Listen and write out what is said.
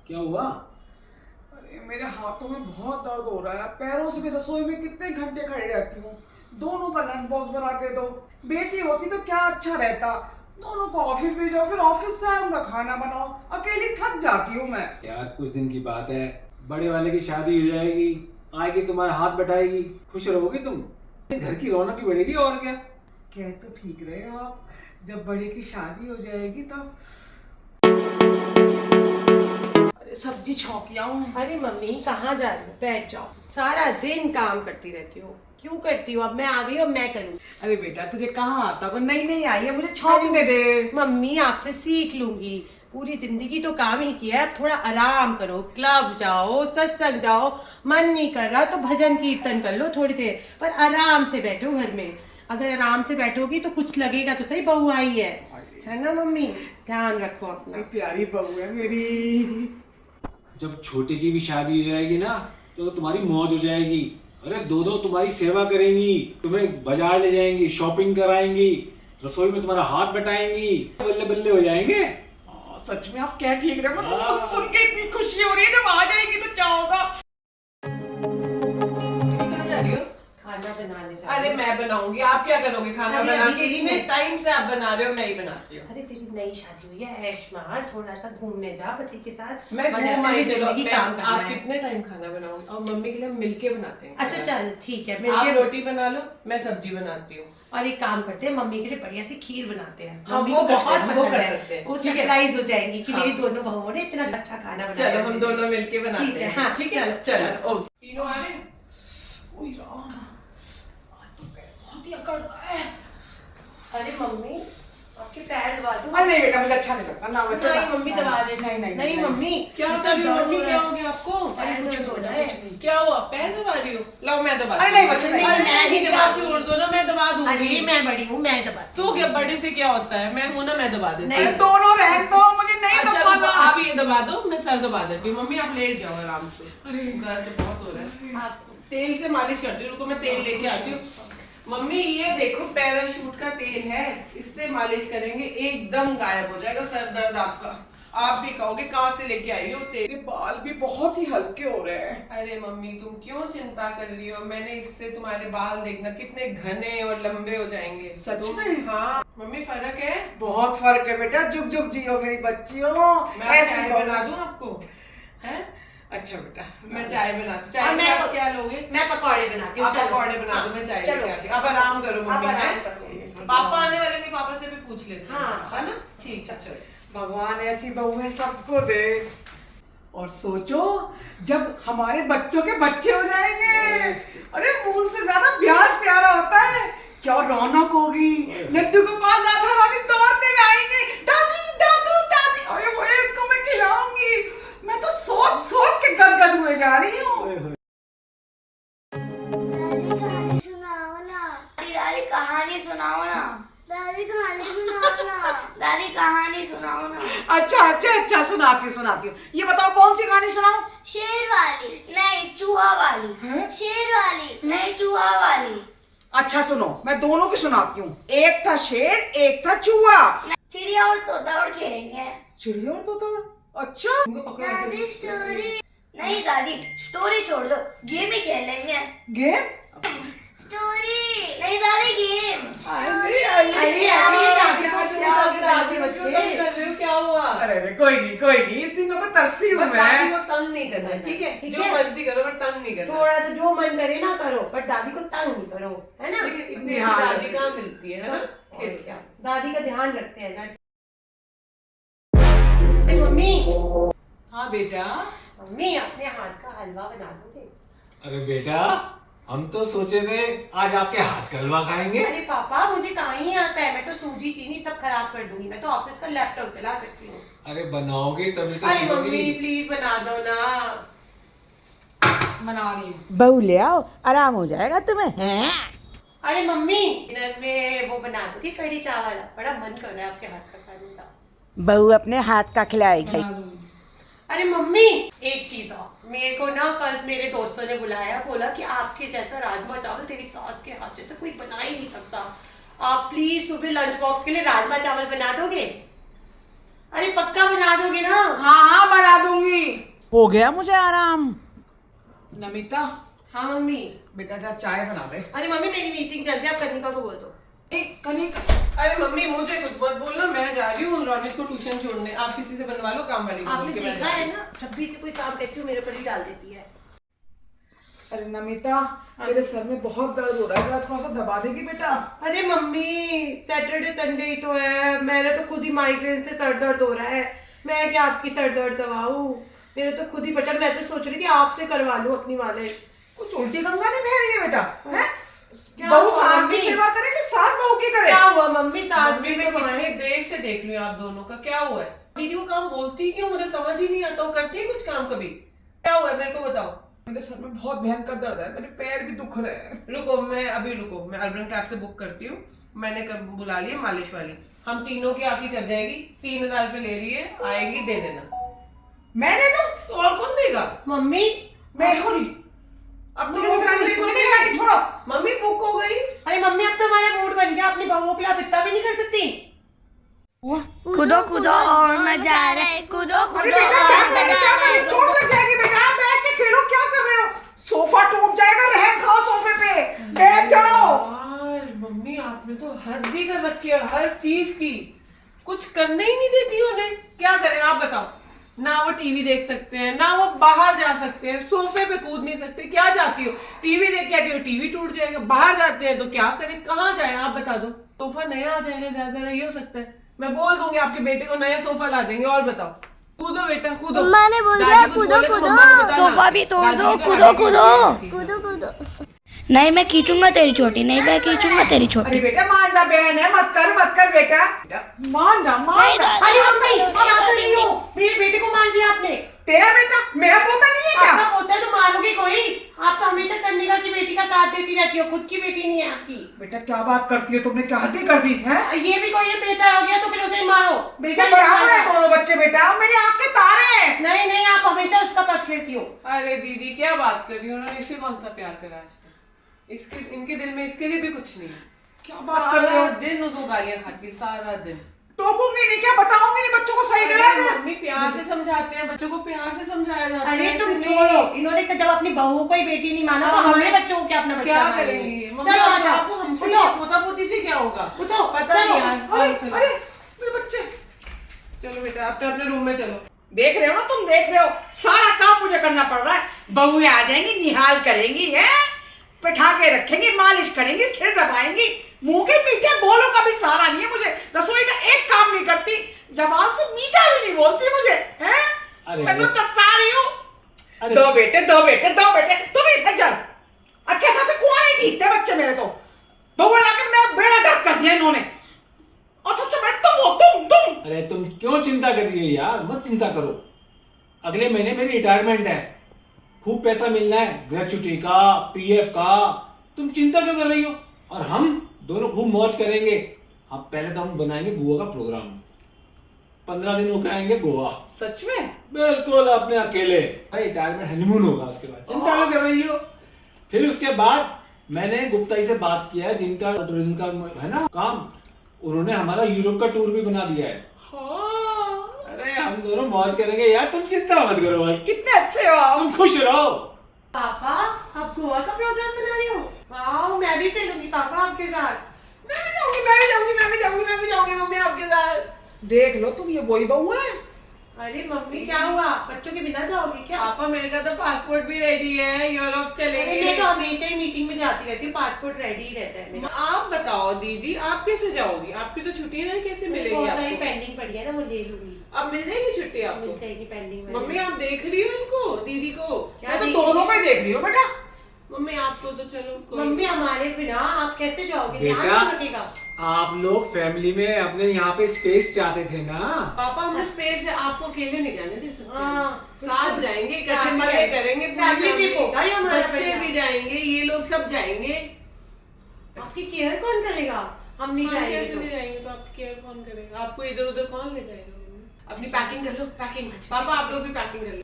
क्या हुआ? अरे मेरे हाथों में बहुत दर्द हो रहा है, पैरों से भी रसोई में कितने घंटे खड़ी रहती हूँ। दोनों का लंच बॉक्स बना के दो। बेटी होती तो क्या अच्छा रहता। दोनों को ऑफिस भेजो, फिर ऑफिस से आए उनका खाना बनाओ। अकेली थक जाती हूँ मैं। यार कुछ दिन की बात है, बड़े वाले की शादी हो जाएगी, आएगी तुम्हारा हाथ बटाएगी, खुश रहोगी तुम, घर की रौनक ही बढ़ेगी और क्या। कह तो ठीक रहे हो आप, जब बड़े की शादी हो जाएगी तब। अरे सब्जी छौंक आऊं। अरे मम्मी कहाँ जा रही हो? बैठ जाओ। सारा दिन काम करती रहती हो, क्यों करती हो? अब मैं आ गई, अब मैं करूँ। अरे बेटा तुझे कहाँ आता, वो नई नई आई है, मुझे छौंकने दे। मम्मी आपसे सीख लूंगी, पूरी जिंदगी तो काम ही किया है, अब थोड़ा आराम करो। क्लब जाओ, सत्संग जाओ, मन नहीं कर रहा तो भजन कीर्तन कर लो थोड़ी देर, पर आराम से बैठो घर में। अगर आराम से बैठोगी तो कुछ लगेगा तो सही, बहू आई है ना मम्मी? ध्यान रखो अपना। प्यारी बहू है मेरी। जब छोटे की भी शादी हो जाएगी ना तो तुम्हारी मौज हो जाएगी। अरे दो दो तुम्हारी सेवा करेंगी, तुम्हें बाजार ले जाएंगी, शॉपिंग कराएंगी, रसोई में तुम्हारा हाथ बटाएंगी, बल्ले बल्ले हो जाएंगे। सच में आप क्या ठीक रहे, मतलब सुन हाँ। सुन के इतनी खुशी हो रही है। जब आ जाएगी तो क्या होगा। कहाँ जा रही हो? खाना बनाने जा रही अरे हूँ। मैं बनाऊंगी, आप क्या करोगे खाना अरे बना अभी के? तेरी इतने नहीं। टाइम से आप बना रहे हो, मैं ही बनाती हूँ। अरे तेरी नई शादी हुई है, ऐश मार, थोड़ा सा घूमने जा पति के साथ। मैं मजा घूम आती है, आई, चलो जिंदगी काम करना आप है। कितने टाइम खाना बनाओगे? और मम्मी के लिए हम मिलके बनाते हैं। अच्छा चल ठीक है, आप मिलके रोटी बना लो, मैं सब्जी बनाती हूँ। और एक काम करते हैं, मम्मी के लिए बढ़िया सी खीर बनाते हैं। हाँ, मम्मी वो को करते बहुत हैं, वो पसंद कर है। सकते हैं। वो ठीक है। सरप्राइज हो जाएंगी कि हाँ। मेरी दोनों बहुओं ने इतना अच्छा खाना बनाया। चलो हम दोनों मिलके बनाते ठीक है, हैं। हाँ, ठीक है, चलो। चलो। तीनों आ रहे हैं? ओए राम, आज तो पैर बहुत ही अकड़ रहा है। अरे मम्मी आपके पैर दबा दूं? अरे नहीं बेटा, मुझे अच्छा नहीं लगता ना। बच्चा नहीं मम्मी दबा दे। नहीं नहीं नहीं मम्मी क्या इतना कर रही हो दर्द मम्मी? रहा क्या है। हो गया आपको? अरे कुछ नहीं, हो रहा कुछ है। नहीं। क्या हुआ? पैर दबा रही हो? लाओ मैं दबा। अरे नहीं बच्चा, नहीं। अरे मैं ही दबा आप दूंगी। छोड़ दो ना, मैं दबा अरे दूंगी। मैं बड़ी हूँ, मैं दबा तो क्या बड़े से क्या होता है? मैं हूं ना, मैं दबा देती नहीं, हूँ। दोनों रहन दो, मुझे नहीं अच्छा दबाना। आप ये दबा दो, मैं सर दबा देती हूँ। मम्मी आप लेट जाओ आराम से। अरे दर्द बहुत हो रहा है। आप तेल से मालिश करती हूँ, रुको मैं तेल लेके आती हूँ। मम्मी ये देखो पैराशूट का तेल है, इससे मालिश करेंगे एकदम गायब हो जाएगा सर दर्द आपका। आप भी कहोगे कहाँ से लेके आई हो तेल? मेरे बाल भी बहुत ही हल्के हो रहे हैं। अरे मम्मी तुम क्यों चिंता कर रही हो? मैंने इससे तुम्हारे बाल देखना कितने घने और लंबे हो जाएंगे। सच तुम- में? हाँ मम्मी फर्क है। बहुत फर्क है बेटा, जुग जुग जियो मेरी बच्चियों। मैं ऐसी चाय कहो। बना दूं आपको? है? अच्छा बेटा, मैं चाय बनाती हूँ। चाय और में मैं- आप क्या लोगे? मैं पकौड़े बनाती हूँ। आप चलो। पकौड़े बना दो, मैं चाय चलो। लेके आती हूँ। आप आराम करो आप मम्मी। आराम हैं? करो। पापा आने वाले थे, पापा से भी पूछ लेते हैं। हाँ। है ना? ठीक है चलो। भगवान ऐसी बहुएं सबको दे। और सोचो जब हमारे बच्चों के बच्चे हो जाएंगे, अरे मूल से ज्यादा ब्याज प्यारा होता है। क्या रौनक होगी। लड्डू गोपाल राधा रानी दौड़ते हुए आएंगे, दादी दादू दादी, अरे वो इनको मैं खिलाऊंगी। मैं तो सोच सोच के गदगद हुए जा रही हूँ। दादी कहानी सुनाओ ना। दादी कहानी सुनाओ ना। दादी कहानी सुनाओ ना। दादी कहानी सुनाओ ना। अच्छा अच्छा अच्छा, सुनाती हूँ। ये बताओ कौन सी कहानी सुनाऊं? शेर वाली नहीं चूहा वाली। हैं? शेर वाली नहीं चूहा वाली। अच्छा सुनो, मैं दोनों की सुनाती हूँ। एक था शेर, एक था चूहा। चिड़िया और तोता और खेलेंगे। चिड़िया और तोता। अच्छा तुमको पकड़ो दादी स्टोरी नहीं। दादी स्टोरी छोड़ दो, गेम ही खेल लेंगे। गेम। स्टोरी नहीं दादी, गेम। दादी बच्चे क्यों तंग कर रहे हो? क्या हुआ? अरे कोई नहीं, इस दिन में तो तरसी हूँ बस दादी मैं। को तंग नहीं करना, ठीक है? ठीक जो है। मर्जी करो पर तंग नहीं करना। थोड़ा सा जो मन करे ना करो, पर दादी को तंग नहीं करो, है ना? ठीक है? इतनी ध्यान अच्छी दादी रखना। कहाँ मिलती है ना? और खेल क्या, दादी का ध्यान रखते हैं ना। अरे मम्मी, हाँ बेटा। मम्मी अपने हाथ का हलवा बना दोगे? अरे बेटा, हम तो सोचे थे आज आपके हाथ का हलवा खाएंगे। अरे पापा मुझे कहाँ ही आता है, मैं तो सूजी चीनी सब खराब कर दूंगी, मैं तो ऑफिस का लैपटॉप चला सकती हूँ। अरे बनाओगे तभी तो अरे सीखोगी। मम्मी प्लीज बना दो ना। बना रही हूँ। बहू ले आओ, आराम हो जाएगा तुम्हें। हैं? अरे मम्मी डिनर में वो बना दोगी कढ़ी चावल? बड़ा मन कर रहा है आपके हाथ का खाने का। बहू अपने हाथ का खिलाएगी। अरे मम्मी एक चीज और, मेरे को ना कल मेरे दोस्तों ने बुलाया, बोला कि आपके जैसा राजमा चावल तेरी सास के हाथ जैसा कोई बना ही नहीं सकता। आप प्लीज सुबह लंच बॉक्स के लिए राजमा चावल बना दोगे? अरे पक्का बना दोगे ना? हाँ हाँ बना दूंगी। हो गया मुझे आराम। नमिता, हाँ मम्मी। बेटा जरा चाय बना दे। अरे मम्मी मेरी मीटिंग चल रही है, आप कनिका को बोल दो। अरे मम्मी मुझे कुछ मत बोलना, मैं जा रही हूँ रौनक को ट्यूशन छोड़ने। आप किसी से बनवा लो, काम वाली को आपने बोल के मैं देखा जा रही है हूँ। ना, जब भी से कोई काम कहती हूँ मेरे पर ही डाल देती है। अरे नमिता, मेरे सर में बहुत दर्द हो रहा है, जरा थोड़ा सा दबा देगी बेटा? अरे मम्मी सैटरडे संडे ही तो है, मेरे तो खुद ही माइग्रेन से सर दर्द हो रहा है, मैं क्या आपकी सर दर्द दबाऊं? मेरे तो खुद ही बचा, मैं तो सोच रही थी आपसे करवा लूं अपनी मालिश। कुछ उल्टी गंगा नहीं बह रही है बेटा? हैं? क्या बहू हुआ सास की मम्मी? सेवा करे कि सास बहू की करे? क्या हुआ मम्मी? साथ मम्मी में मैं तो कितनी देर से देख रही हूँ आप दोनों का, क्या हुआ है? दीदी वो काम बोलती क्यों, मुझे समझ ही नहीं आता। वो करती है कुछ काम कभी? क्या हुआ है मेरे को बताओ। मेरे सर में बहुत भयंकर दर्द है, मेरे पैर भी दुख रहे हैं। रुको, मैं अर्बन कैब से बुक करती हूँ। मैंने कब बुला ली है मालिश वाली, हम तीनों की आके कर जाएगी। 3000 रुपए ले लिए, आएगी दे देना। मैंने तो और कौन देगा? मम्मी मैं हो रही अब तो निगरानी छोड़ो। मम्मी बुक हो गई। अरे मम्मी अब तो हमारा मूड बन गया, अपनी बहुओं के लिए आप इतना भी नहीं कर सकती? कूदो कूदो और मजा आ रहा है, कूदो अरे कूदो बेटा और बैठ जा मजा बेटा, आ रहा मेरी है। चोट लग जाएगी बेटा, बैठ के खेलो। क्या कर रहे हो? सोफा टूट जाएगा, रहम खाओ सोफे पे, बैठ जाओ। यार मम्मी आपने तो हद ही कर रखी है हर चीज की, कुछ करने ही नहीं देती उन्हें। क्या करें आप बताओ? ना वो टीवी देख सकते हैं, ना वो बाहर जा सकते हैं, सोफे पे कूद नहीं सकते। क्या जाती हो? टीवी देख के आती हो, टीवी टूट जाएगा। बाहर जाते हैं तो क्या करें, कहाँ जाए आप बता दो। सोफा नया आ जाएगा, ज्यादा नहीं हो सकता है। मैं बोल दूंगी आपके बेटे को नया सोफा ला देंगे। और बताओ, कूदो बेटा कूदो। मम्मा ने बोल दिया दादी कुछ कूदो बोले तो कूदो, मम्मा को बताना। सोफा भी तोड़ दादी दो, तो कूदो आगे कूदो पीछे कूदो कूदो। नहीं मैं खींचूंगा तेरी चोटी, नहीं मैं खींचूंगा तेरी अरे चोटी। बेटा मान जा, बहन है, मत कर बेटा, मान जा मान जा। अरे मम्मी क्या कर रही हो? मेरे बेटे को मार दिया आपने। तेरा बेटा मेरा पोता नहीं है क्या? आपका पोता है तो मारोगे कोई? आप तो हमेशा कन्निका की बेटी का साथ देती रहती हो, खुद की बेटी नहीं है आपकी। बेटा क्या बात करती है तुमने, क्या हद कर दी है? ये भी कोई बेटा हो गया तो फिर उसे ही मारो। बेटा बेटा बराबर है दोनों बच्चे बेटा, मेरी आंख के तारे हैं। नहीं नहीं, आप हमेशा उसका पक्ष लेती हो। अरे दीदी क्या बात कर रही हो, उन्होंने इसे कौन सा प्यार करा आज तक? इसके इनके दिल में इसके लिए भी कुछ नहीं है। क्या बात कर रहे हो? सारा दिन उसको गालियां खाती है, सारा दिन। टोकूंगी नहीं क्या, बताऊंगी नहीं बच्चों को सही अरे गलत? मम्मी प्यार से समझाते हैं बच्चों को, प्यार से समझाया जाता है। अरे ऐसे तुम नहीं। छोड़ो, इन्होंने जब अपनी बहू को ही बेटी नहीं माना तो हाँ, हमारे बच्चों को क्या अपना बच्चा क्या मानेंगे? करेंगे मम्मी? चलो आ जाओ, आपको हमसे उठो, पोता पोती से क्या होगा? उठो, पता चलो। नहीं यार। अरे चलो। अरे मेरे बच्चे, चलो बेटा आप तो अपने रूम में चलो। देख रहे हो ना, तुम देख रहे हो, सारा काम मुझे करना पड़ रहा है। बहुएं आ जाएंगी, निहाल करेंगी, है बैठा के रखेंगी, मालिश करेंगी, सिर दबाएंगी, मुंह के मीठे बोलों का भी सहारा नहीं है मुझे। रसोई का एक काम नहीं करती, जबान से मीठा भी नहीं बोलती मुझे, हैं? अरे मैं तो तरसा रही हूँ। अरे दो बेटे, तुम इधर चल। अच्छे खासे कुआं नहीं ठीकते बच्चे मेरे तो। बहू लाकर मैं बेड़ा गर्क कर दिया इन्होंने। और सबसे बड़े तुम हो, तुम। अरे तुम क्यों चिंता कर रही हो यार, मत चिंता करो। अगले महीने मेरी रिटायरमेंट है, खूब पैसा मिलना है, ग्रेचुटी का, पीएफ का। तुम चिंता क्यों कर रही हो? और हम दोनों खूब मौज करेंगे। अब पहले तो हम बनाएंगे गोवा का प्रोग्राम, 15 दिन होकर आएंगे गोवा। सच में? बिल्कुल अपने अकेले। रिटायरमेंट हनीमून होगा उसके बाद, चिंता क्यों कर रही हो? फिर उसके बाद मैंने गुप्ता जी से बात किया है, जिनका टूरिज्म का है ना काम, उन्होंने हमारा यूरोप का टूर भी बना दिया है। हाँ, अरे हम दोनों मौज करेंगे यार, तुम चिंता मत करो बस, कितने अच्छे हो आप। तुम खुश रहो। पापा आप गोवा का प्रोग्राम बना रहे हो? वाओ, मैं भी चलूंगी पापा आपके साथ। मैं भी जाऊंगी मम्मी आपके साथ। देख लो तुम, ये वही बहू है। अरे मम्मी क्या हुआ, बच्चों के बिना जाओगी क्या? पापा मेरे का तो पासपोर्ट भी रेडी है, यूरोप अरे चलेंगे। मैं तो हमेशा ही मीटिंग में जाती रहती हूँ, पासपोर्ट रेडी ही रहता है मेरा। आप बताओ दीदी, आप कैसे जाओगी? आपकी तो छुट्टी है, कैसे मिलेगी बहुत सारी आपको? पेंडिंग पड़ी है ना, वो ले लूंगी। अब मिल जाएगी छुट्टी मिल आपको? जाएगी पेंडिंग में। मम्मी आप देख रही हो इनको, दीदी को? मैं तो दोनों को ही देख रही हूँ बेटा। मम्मी आपको तो चलो मम्मी हमारे बिना आप कैसे जाओगे? ध्यान बेटा, कौन रखेगा? आप लोग फैमिली में अपने यहाँ पे स्पेस चाहते थे ना। पापा हमें स्पेस है, आपको अकेले नहीं जाने दे सकते। हाँ, साथ जाएंगे, इकट्ठे साथ मजे जाएंगे। करेंगे, फैमिली ट्रिप होगा ये हमारा बच्चे बढ़िया। भी जाएंगे, ये लोग सब जाएंगे। आपकी केयर कौन करेगा? हम नहीं हम जाएंगे कैसे तो। नहीं जाएंगे तो आपकी केयर कौन करेगा? आपको इधर उधर कौन ले जाएगा? मम्मी अपनी पैकिंग कर लो, पैकिंग। पापा आप लोग भी पैकिंग कर लो।